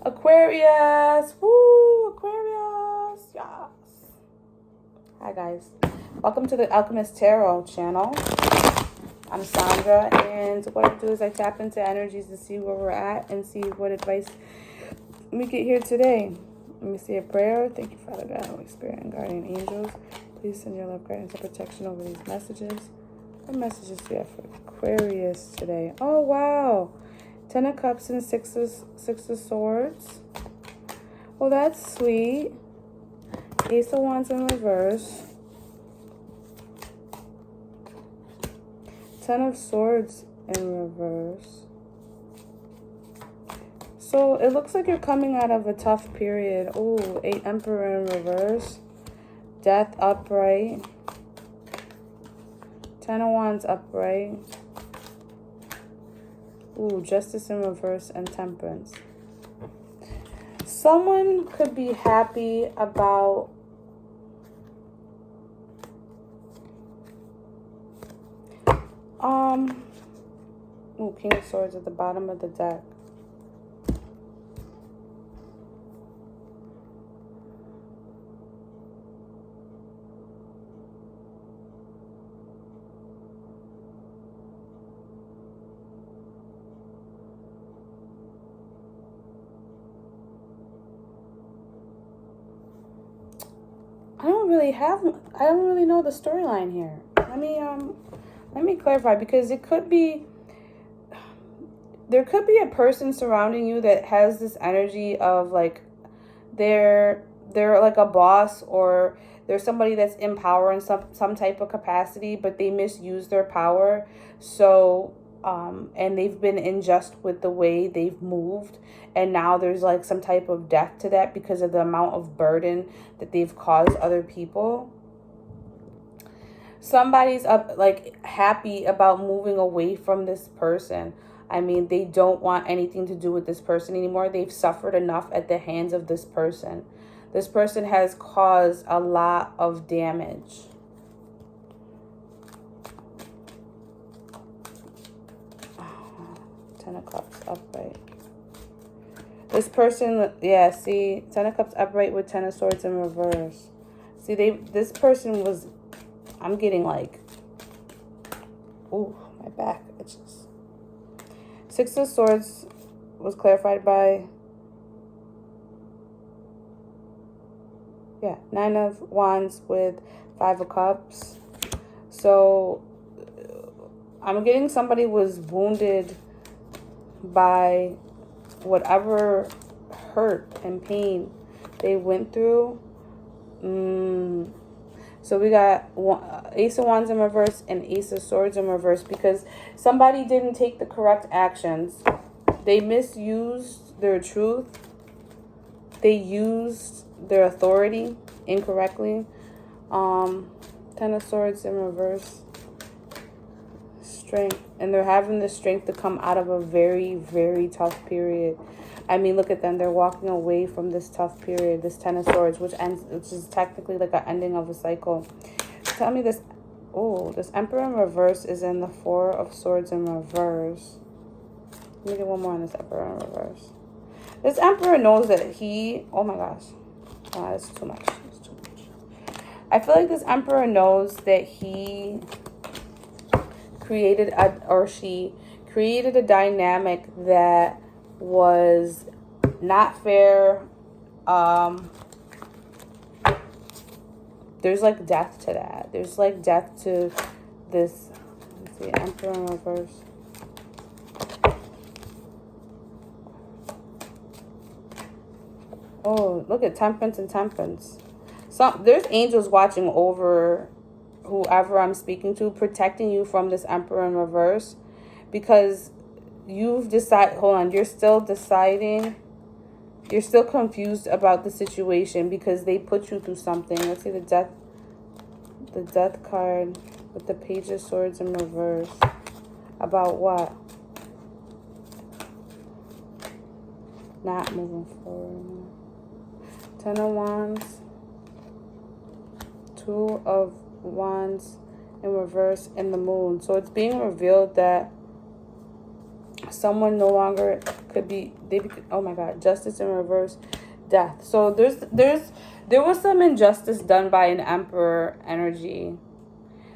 Aquarius. Woo! Aquarius. Yes. Hi, guys. Welcome to the Alchemist Tarot channel. I'm Sandra, and what I do is I tap into energies to see where we're at and see what advice we get here today. Let me say a prayer. Thank you, Father God, Holy Spirit, and guardian angels. Please send your love, guidance, and protection over these messages. What messages do we have for Aquarius today? Oh, wow. 10 of Cups and Six of Swords. Well, that's sweet. Ace of Wands in reverse. 10 of Swords in reverse. So it looks like you're coming out of a tough period. Oh, 8 Emperor in reverse. Death upright. 10 of Wands upright. Ooh, Justice in reverse and Temperance. Someone could be happy about ooh, King of Swords at the bottom of the deck. I don't really know the storyline here. Let me clarify, because there could be a person surrounding you that has this energy of like they're like a boss, or there's somebody that's in power in some type of capacity, but they misuse their power. So and they've been unjust with the way they've moved, and now there's like some type of death to that because of the amount of burden that they've caused other people. Somebody's happy about moving away from this person. I mean, they don't want anything to do with this person anymore. They've suffered enough at the hands of this person. This person has caused a lot of damage. Ten of Cups upright. This person, yeah, see, 10 of Cups upright with 10 of Swords in reverse. See, this person was, I'm getting like, ooh, my back itches. 6 of Swords was clarified by, yeah, 9 of Wands with 5 of Cups. So I'm getting somebody was wounded by whatever hurt and pain they went through. So we got Ace of Wands in reverse and Ace of Swords in reverse, because somebody didn't take the correct actions. They misused their truth. They used their authority incorrectly. 10 of Swords in reverse. Strength. And they're having the strength to come out of a very, very tough period. I mean, look at them. They're walking away from this tough period, this 10 of Swords, which is technically like an ending of a cycle. Tell me this. Oh, this Emperor in reverse is in the 4 of Swords in reverse. Let me get one more on this Emperor in reverse. This Emperor knows that oh my gosh. It's too much. It's too much. I feel like this Emperor knows that he she created a dynamic that was not fair. There's like death to that. There's like death to this. Let's see, Emperor in reverse. Oh, look at Temperance and Temperance. There's angels watching over whoever I'm speaking to, protecting you from this Emperor in reverse, because you've decided, hold on, you're still deciding, you're still confused about the situation because they put you through something. Let's see the death card with the Page of Swords in reverse. About what? Not moving forward. 10 of Wands. 2 of Wands in reverse in the Moon. So it's being revealed that someone no longer could be, oh my God, justice in reverse, death. So there was some injustice done by an emperor energy.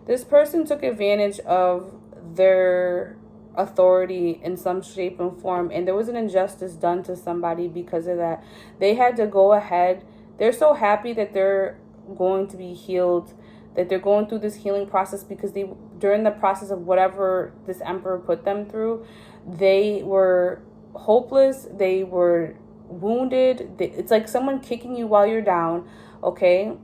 This person took advantage of their authority in some shape and form, and there was an injustice done to somebody because of that. They had to go ahead. They're so happy that they're going to be healed, that they're going through this healing process, because they, during the process of whatever this emperor put them through, they were hopeless, they were wounded. It's like someone kicking you while you're down, okay?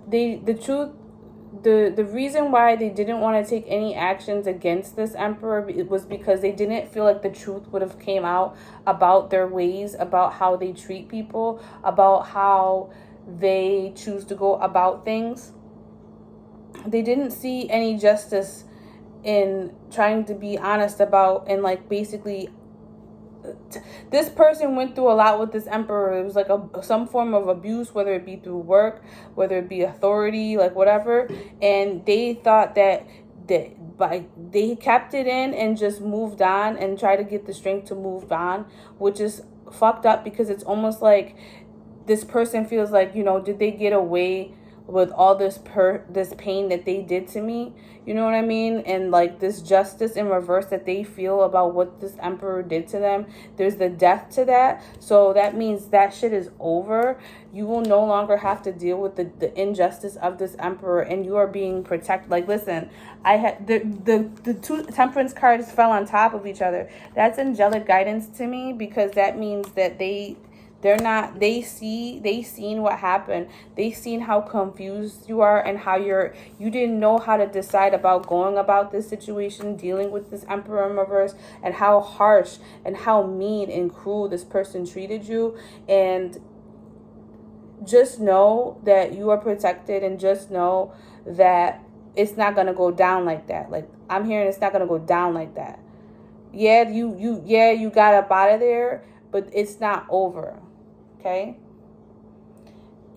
The reason why they didn't want to take any actions against this emperor, it was because they didn't feel like the truth would have came out about their ways, about how they treat people, about how they choose to go about things. They didn't see any justice in trying to be honest about, and like basically this person went through a lot with this emperor. It was like some form of abuse, whether it be through work, whether it be authority, like whatever. And they thought that they kept it in and just moved on and tried to get the strength to move on, which is fucked up, because it's almost like this person feels like, you know, did they get away with all this pain that they did to me? You know what I mean? And like this justice in reverse that they feel about what this emperor did to them, there's the death to that. So that means that shit is over. You will no longer have to deal with the injustice of this emperor, and you are being protected. Like, listen, I had the two temperance cards fell on top of each other. That's angelic guidance to me, because that means that they seen what happened. They seen how confused you are, and how you didn't know how to decide about going about this situation, dealing with this emperor in reverse, and how harsh and how mean and cruel this person treated you. And just know that you are protected, and just know that it's not going to go down like that. Like, I'm hearing it's not going to go down like that. Yeah, you got up out of there, but it's not over. Okay?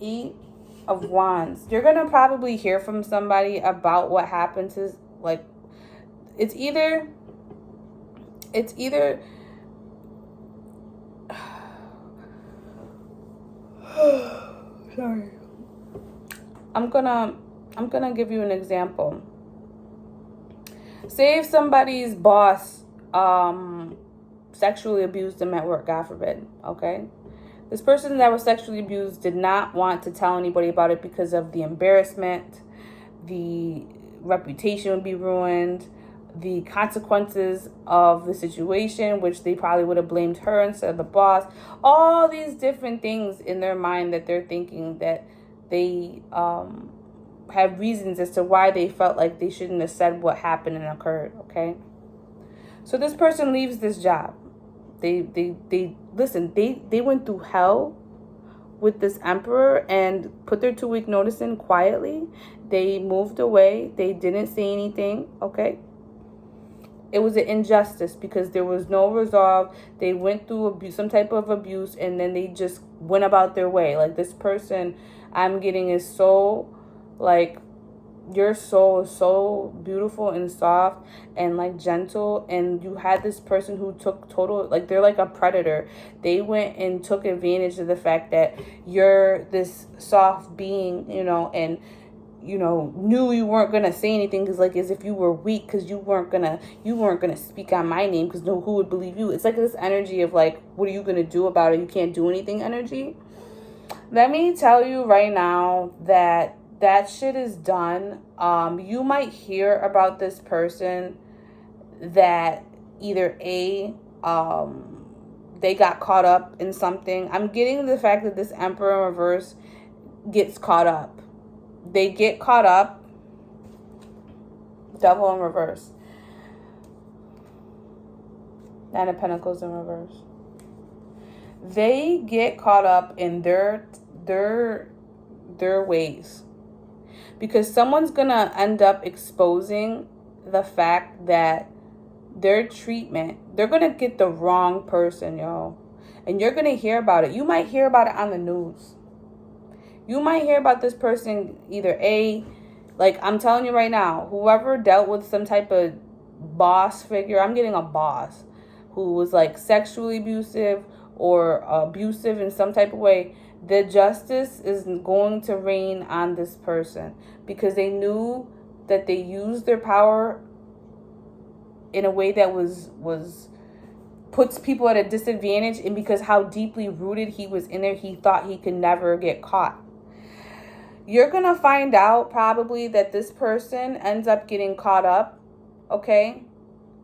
Eight of Wands. You're going to probably hear from somebody about what happened to, like, it's either sorry. I'm gonna give you an example. Say if somebody's boss sexually abused them at work, God forbid, okay? This person that was sexually abused did not want to tell anybody about it because of the embarrassment, the reputation would be ruined, the consequences of the situation, which they probably would have blamed her instead of the boss. All these different things in their mind that they're thinking that they have reasons as to why they felt like they shouldn't have said what happened and occurred, okay? So this person leaves this job. They went through hell with this emperor and put their 2-week notice in quietly. They moved away. They didn't say anything, okay? It was an injustice because there was no resolve. They went through some type of abuse, and then they just went about their way. Like, this person I'm getting is so, like, your soul is so beautiful and soft and like gentle, and you had this person who took total, like, they're like a predator. They went and took advantage of the fact that you're this soft being, you know, and knew you weren't gonna say anything, because like, as if you were weak, because you weren't gonna speak on my name, because who would believe you? It's like this energy of like, what are you gonna do about it? You can't do anything energy. Let me tell you right now that shit is done. You might hear about this person that either they got caught up in something. I'm getting the fact that this Emperor in reverse gets caught up. They get caught up. Devil in reverse. Nine of Pentacles in reverse. They get caught up in their ways, because someone's gonna end up exposing the fact that their treatment, they're gonna get the wrong person, yo, and you're gonna hear about it. You might hear about it on the news. You might hear about this person either like, I'm telling you right now, whoever dealt with some type of boss figure, I'm getting a boss, who was like sexually abusive or abusive in some type of way, the justice is going to reign on this person, because they knew that they used their power in a way that was puts people at a disadvantage, and because how deeply rooted he was in there, he thought he could never get caught. You're gonna find out probably that this person ends up getting caught up, okay?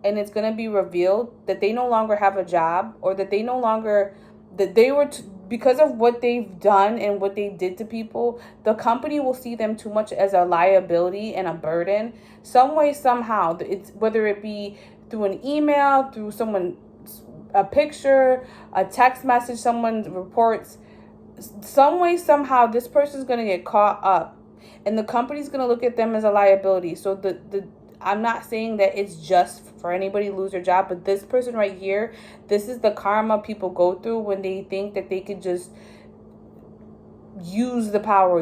And it's gonna be revealed that they no longer have a job, or that they no longer, that they were, because of what they've done and what they did to people, the company will see them too much as a liability and a burden. Some way, somehow, it's whether it be through an email, through someone, a picture, a text message, someone reports, some way, somehow, this person's going to get caught up, and the company's going to look at them as a liability. So I'm not saying that it's just for anybody to lose their job, but this person right here, this is the karma people go through when they think that they could just use the power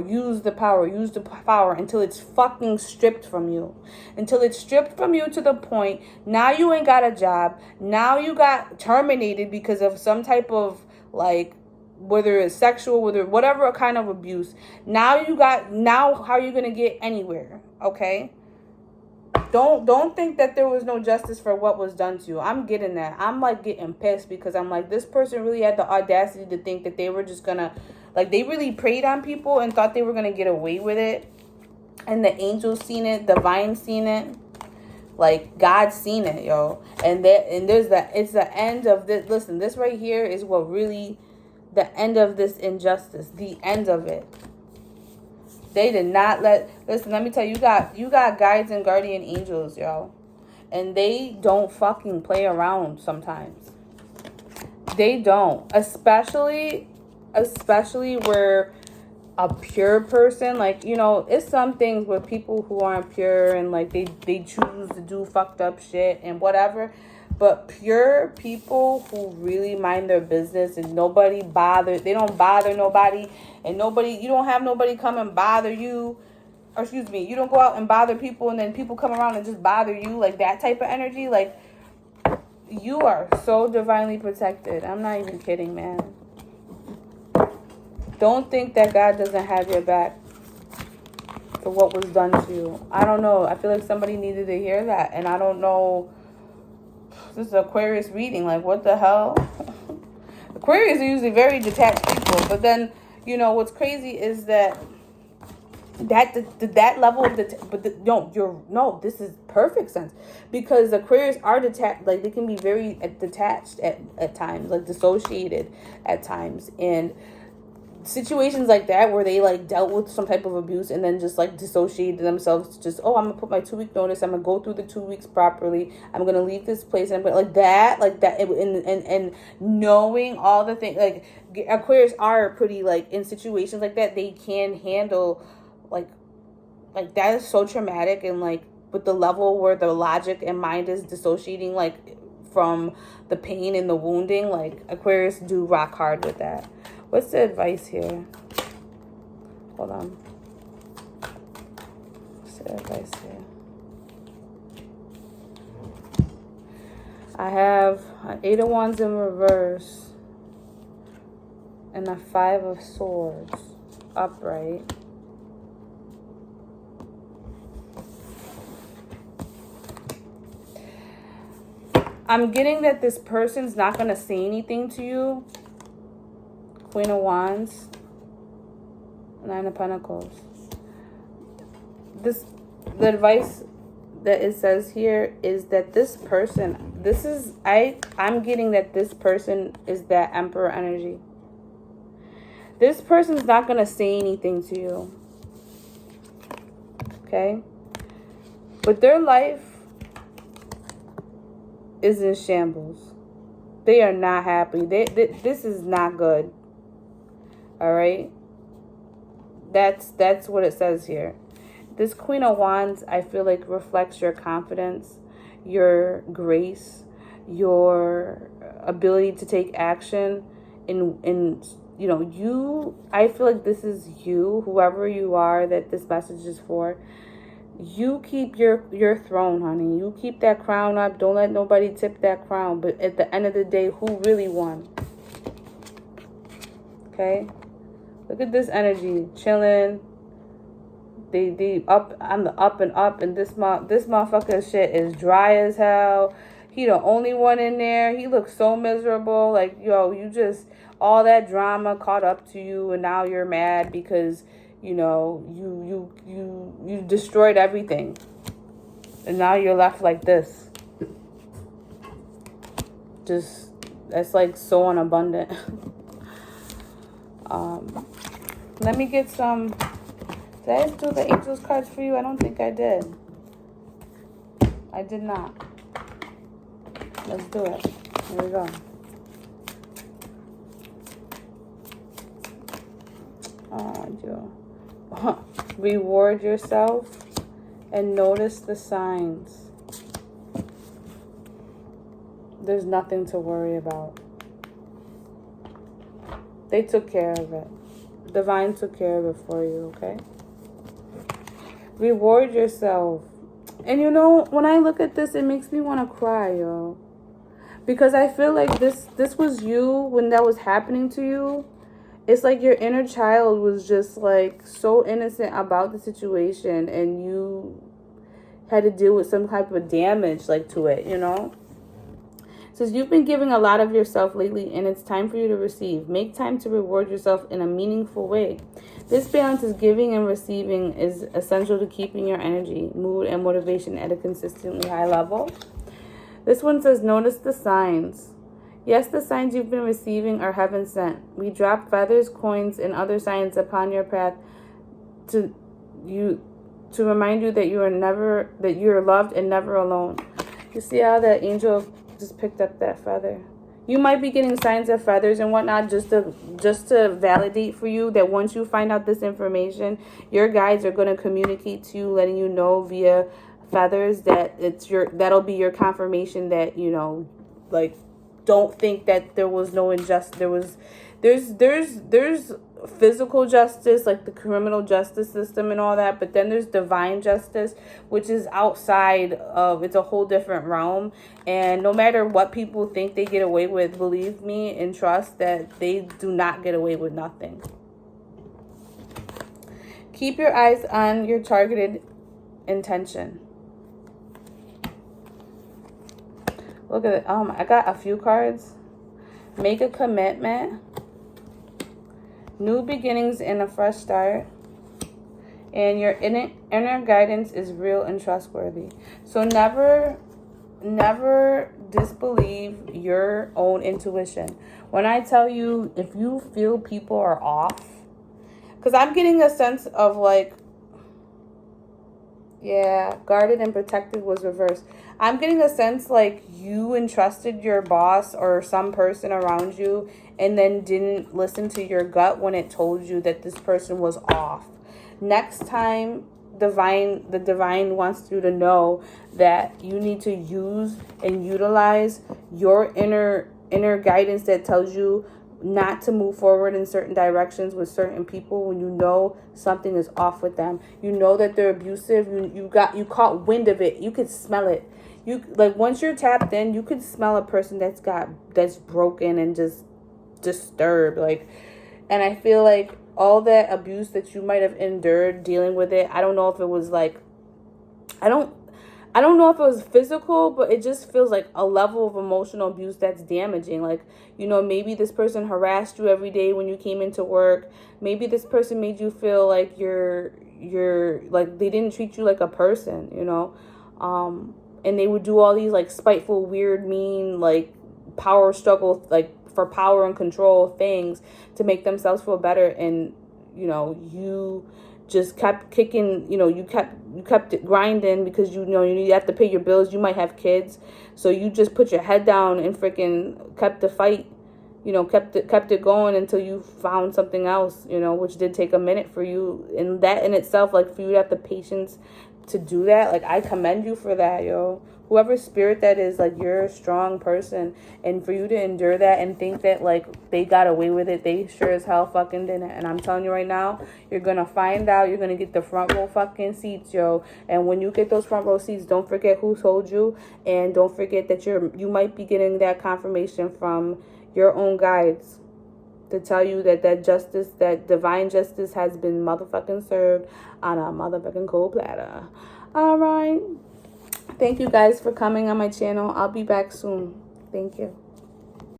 until it's fucking stripped from you. Until it's stripped from you to the point, now you ain't got a job. Now you got terminated because of some type of, like, whether it's sexual, whatever kind of abuse. Now how are you going to get anywhere? Okay? Don't think that there was no justice for what was done to you. I'm getting that. I'm like getting pissed, because I'm like, this person really had the audacity to think that they were just gonna, like, they really preyed on people and thought they were gonna get away with it. And the angels seen it, divine seen it, like God seen it, yo. And it's the end of this. Listen, this right here is what really, the end of this injustice, the end of it. They did not listen, let me tell you, you got guides and guardian angels, yo. And they don't fucking play around sometimes. They don't. Especially where a pure person, like, you know, it's some things where people who aren't pure and like they choose to do fucked up shit and whatever. But pure people who really mind their business and they don't bother nobody, and you don't have nobody come and bother you, or excuse me, you don't go out and bother people and then people come around and just bother you, like that type of energy. Like, you are so divinely protected. I'm not even kidding, man. Don't think that God doesn't have your back for what was done to you. I don't know. I feel like somebody needed to hear that, and I don't know. This is Aquarius reading. Like, what the hell? Aquarius are usually very detached people. But then, you know, what's crazy is that level of this is perfect sense. Because Aquarius are detached. Like, they can be very detached at times. Like, dissociated at times. And situations like that where they like dealt with some type of abuse and then just like dissociated themselves to just, I'm gonna put my 2-week notice, I'm gonna go through the 2 weeks properly, I'm gonna leave this place, and like that and knowing all the things, like Aquarius are pretty, like, in situations like that they can handle like that is so traumatic, and like with the level where the logic and mind is dissociating like from the pain and the wounding, like Aquarius do rock hard with that. What's the advice here? Hold on. What's the advice here? I have an 8 of Wands in reverse and a 5 of Swords upright. I'm getting that this person's not going to say anything to you. Queen of Wands, 9 of Pentacles. The advice that it says here is that this person, I'm getting that this person is that Emperor energy. This person's not going to say anything to you. Okay? But their life is in shambles. They are not happy. This is not good. All right, that's what it says here. This Queen of Wands, I feel like, reflects your confidence, your grace, your ability to take action. In you know, I feel like this is you, whoever you are that this message is for. You keep your throne, honey. You keep that crown up. Don't let nobody tip that crown. But at the end of the day, who really won? Okay? Look at this energy. Chilling. They up on the up and up. And this motherfucker shit is dry as hell. He the only one in there. He looks so miserable. Like, yo, you just... all that drama caught up to you. And now you're mad because... you know, you destroyed everything. And now you're left like this. Just, that's like so unabundant. Let me get some. Did I do the angels cards for you? I don't think I did. I did not. Let's do it. Here we go. Reward yourself and notice the signs. There's nothing to worry about. They took care of it. Divine took care of it for you, okay? Reward yourself. And you know, when I look at this, it makes me want to cry, yo. Because I feel like this was you when that was happening to you. It's like your inner child was just like so innocent about the situation and you had to deal with some type of damage like to it, you know? Says you've been giving a lot of yourself lately and it's time for you to receive. Make time to reward yourself in a meaningful way. This balance is giving and receiving is essential to keeping your energy, mood, and motivation at a consistently high level. This one says notice the signs. Yes, the signs you've been receiving are heaven sent. We drop feathers, coins, and other signs upon your path to remind you that you are loved and never alone. You see how that angel just picked up that feather? You might be getting signs of feathers and whatnot just to validate for you that once you find out this information, your guides are going to communicate to you, letting you know via feathers that that'll be your confirmation that, you know, like, don't think that there was no injustice. There's physical justice, like the criminal justice system and all that, but then there's divine justice, which is outside of, it's a whole different realm. And no matter what people think they get away with, believe me and trust that they do not get away with nothing. Keep your eyes on your targeted intention. Look at it. I got a few cards. Make a commitment. New beginnings and a fresh start. And your inner guidance is real and trustworthy. So never disbelieve your own intuition. When I tell you, if you feel people are off, because I'm getting a sense of like, yeah, guarded and protected was reversed. I'm getting a sense like you entrusted your boss or some person around you and then didn't listen to your gut when it told you that this person was off. Next time, the divine wants you to know that you need to use and utilize your inner guidance that tells you not to move forward in certain directions with certain people when you know something is off with them. You know that they're abusive. You caught wind of it. You could smell it. You like once you're tapped in, you could smell a person that's broken and just disturbed. Like, and I feel like all that abuse that you might have endured dealing with it, I don't know if it was like, I don't know if it was physical, but it just feels like a level of emotional abuse that's damaging. Like, you know, maybe this person harassed you every day when you came into work. Maybe this person made you feel like you're like they didn't treat you like a person, you know. And they would do all these like spiteful, weird, mean, like power struggle, like for power and control things to make themselves feel better. And, you know, you just kept kicking, you know, you kept it grinding because, you know, you have to pay your bills. You might have kids. So you just put your head down and freaking kept the fight, you know, kept it going until you found something else, you know, which did take a minute for you. And that in itself, like for you to have the patience to do that. Like, I commend you for that, yo. Whoever spirit that is, like, you're a strong person. And for you to endure that and think that, like, they got away with it, they sure as hell fucking didn't. And I'm telling you right now, you're gonna find out. You're gonna get the front row fucking seats, yo. And when you get those front row seats, don't forget who told you. And don't forget that you might be getting that confirmation from your own guides to tell you that justice, that divine justice has been motherfucking served on a motherfucking cold platter. All right. Thank you guys for coming on my channel. I'll be back soon. Thank you.